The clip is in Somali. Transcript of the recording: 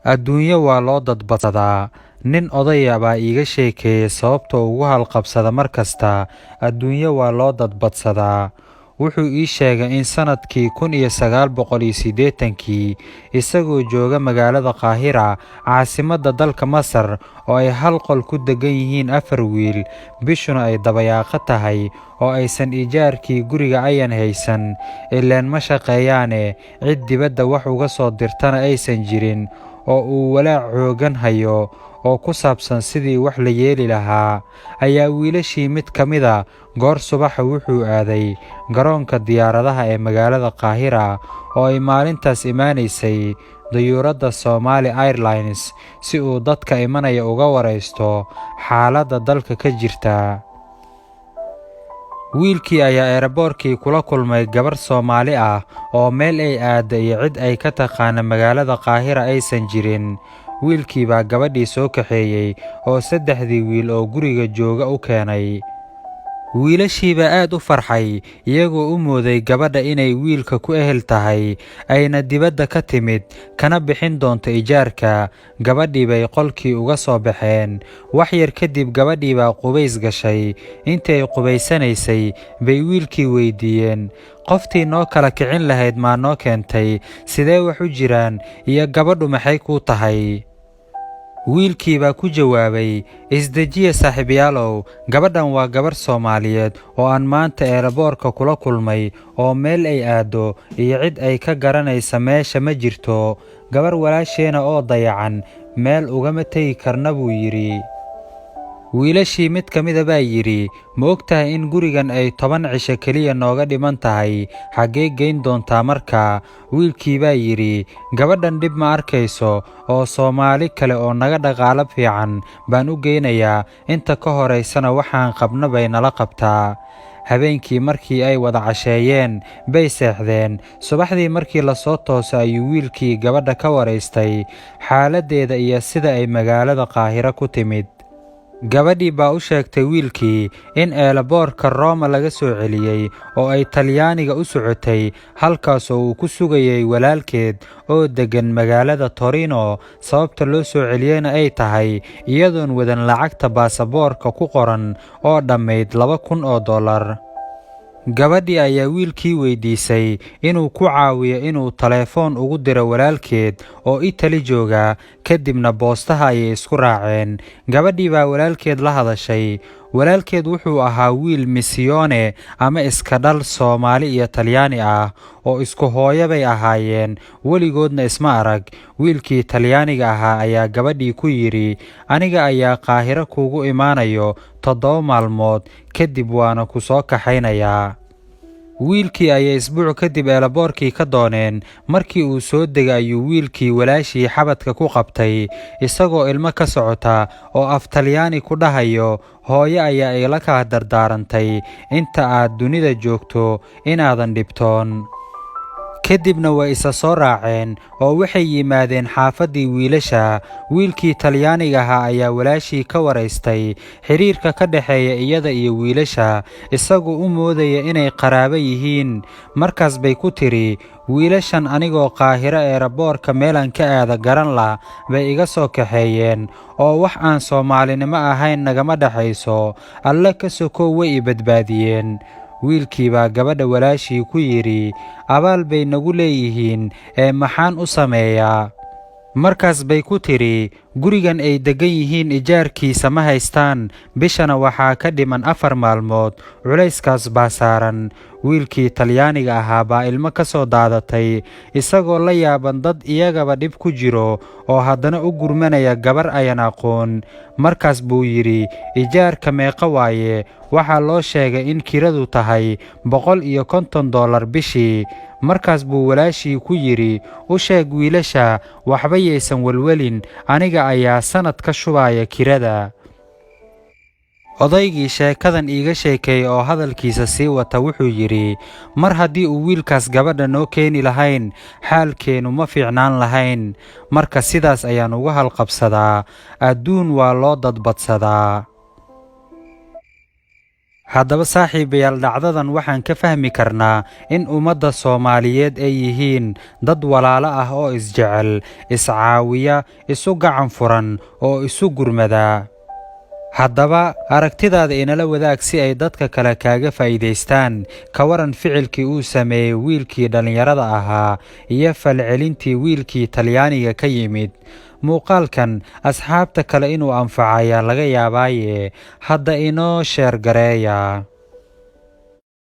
adduunyo waa loo dadbadsadaa. Nin odaya baa iiga sheekeeyay sababta ugu halqabsada mar kasta. Adduunyo waa loo dadbadsadaa. Wuxuu ii sheegay in sanadkii 1980kii isagoo jooga magaalada Qaahira, caasimadda dalka Masar, oo ay hal qol ku degan yihiin 4 wiil, bishuna ay dabayaaqo tahay oo aysan ijaarkii guriga ayan haysan, ileen ma shaqeeyaane cid dibadda wax uga soo dirtana aysan jirin, oo uu walaac xoogan hayo oo ku saabsan sidii wax la yeeli lahaa, ayaa wiilashii mid ka mida goor subaxa wuxuu aaday garoonka diyaaradaha ee magaalada Qaahira oo ay maalintaas imaanaysay dayuuradda Somali Airlines si uu dadka imanaya uga waraysto xaaladda dalka ka jirta. wiilkii ayaa eeraboorkii kula kulmay gabar Soomaali ah oo meel ay aaday iyo cid ay ka taqaana magaalada Qaahira aysan jirin. wiilkii baa gabadhii soo kaxeeyey oo 3 wiil oo guriga jooga u keenay. wiilashii baa aad u farxay, iyagoo u mooday gabadha inay wiilka ku ehel tahay, ayna dibadda ka timid kana bixin doonto ijaarka. gabadhii bay qolkii uga soo baxeen. wax yar kadib gabadhii baa qubays gashay. intii ay qubaysanaysay bay wiilkii weydiiyeen, qoftii noo kala kicin lahayd maa noo keentay, sidee wax u jiraan, iyo gabadhu maxay kuu tahay? wiilkii baa ku jawaabay, isdejiya saaxiibayaalow, gabadhan waa gabar Soomaaliyeed oo aan maanta eeraboorka kula kulmay oo meel ay aado iyo cid ay ka garanaysa meesha ma jirto. gabar walaasheena oo dayacan meel ugama tegi karna buu yidhi. wiilashii mid ka mida baa yidhi, ma ogtahay in gurigan ay 10 cisho keliya nooga dhiman tahay, xaggee geyn doontaa markaa? wiilkii baa yidhi, gabadhan dhib ma arkayso oo Soomaali kale oo naga dhaqaalo fiican baan u geynayaa, inta ka horaysana waxaan qabna bay nala qabtaa. habeenkii markii ay wada casheeyeen bay seexdeen. subaxdii markii la soo toosay ayuu wiilkii gabadha ka waraystay xaaladdeeda iyo sida ay magaalada Qaahira ku timid. gabadhii baa u sheegtay wiilkii in eelaboorka Roma laga soo celiyey oo ay Talyaaniga u socotay, halkaasoo uu ku sugayay walaalkeed oo deggan magaalada Torino. sababta loo soo celiyeyna ay tahay iyadoon wadan lacagta baasaboorka ku qoran oo dhammayd $2,000. gabadhii ayaa wiilkii weydiisay inuu ku caawiyo inuu taleefon ugu diro walaalkeed oo Italy jooga, kadibna boostaha ayay isku raaceen. gabadhii baa walaalkeed la hadashay. walaalkeed wuxuu ahaa wiil misyoone ama iska dhal Soomaali iyo Talyaani ah oo isku hooyo bay ahaayeen, weligoodna isma arag. wiilkii Talyaaniga ahaa ayaa gabadhii ku yidhi, aniga ayaa Qaahiro kuugu imaanayo 7 maalmood kadib waana ku soo kaxaynayaa. wiilkii ayay isbuuc kadib eelaboorkii ka dooneen. markii uu soo degay ayuu wiilkii walaashii xabadka ku qabtay, isagoo ilmo ka socota oo af Talyaani ku dhahayo, hooyo ayaa igala kaa dardaarantay inta aad dunida joogto inaadan dhibtoon. kadibna way isa soo raaceen oo waxay yimaadeen xaafaddii wiilasha. wiilkii Talyaaniga ahaa ayaa walaashii ka waraystay xiriirka ka dhexeeya iyada iyo wiilasha, isagoo u moodaya inay qaraabo yihiin. markaas bay ku tiri, wiilashan anigoo Qaahiro eeraboorka meelaan ka aada garan la bay iga soo kaxeeyeen oo wax aan Soomaalinimo ahayn nagama dhexayso. alle ka sokow way i badbaadiyeen. wiilkii baa gabadha walaashii ku yidhi, abaal bay nagu leeyihiin ee maxaan u sameeyaa? markaas bay ku tiri, gurigan ay deggan yihiin ijaarkiisa ma haystaan, bishana waxaa ka dhiman 4 maalmood, culayskaas baa saaran. wiilkii Talyaaniga ahaa baa ilmo ka soo daadatay, isagoo la yaaban dad iyagaba dhib ku jiro oo haddana u gurmanaya gabar ayan aqoon. markaas buu yidhi, ijaarka meeqa waaye? waxaa loo sheegay in kiradu tahay $150 bishii. markaas buu walaashii ku yidhi, u sheeg wiilasha waxba yaysan welwelin, aniga ayaa sanad ka shubaya kirada. odaygii sheekadan iiga sheekeeyey oo hadalkiisa sii wata wuxuu yidhi, mar haddii uu wiilkaas gabadha noo keeni lahayn, xaalkeennu ma fiicnaan lahayn. marka sidaas ayaan uga halqabsadaa. adduun waa loo dadbadsadaa. haddaba saaxiibayaal, dhacdadan waxaan ka fahmi karnaa in ummadda Soomaaliyeed ay yihiin dad walaalo ah oo isjecel, iscaawiya, isu gacan furan oo isu gurmada. haddaba aragtidaada inala wadaag si ay dadka kale kaaga faa'iidaystaan. Ka waran ficilkii uu sameeyey wiilkii dhallinyarada ahaa iyo falcelintii wiilkii Talyaaniga ka yimid. muuqaalkan asxaabta kale inuu anfaco ayaa laga yaabaaye hadda inoo sheer gareeya.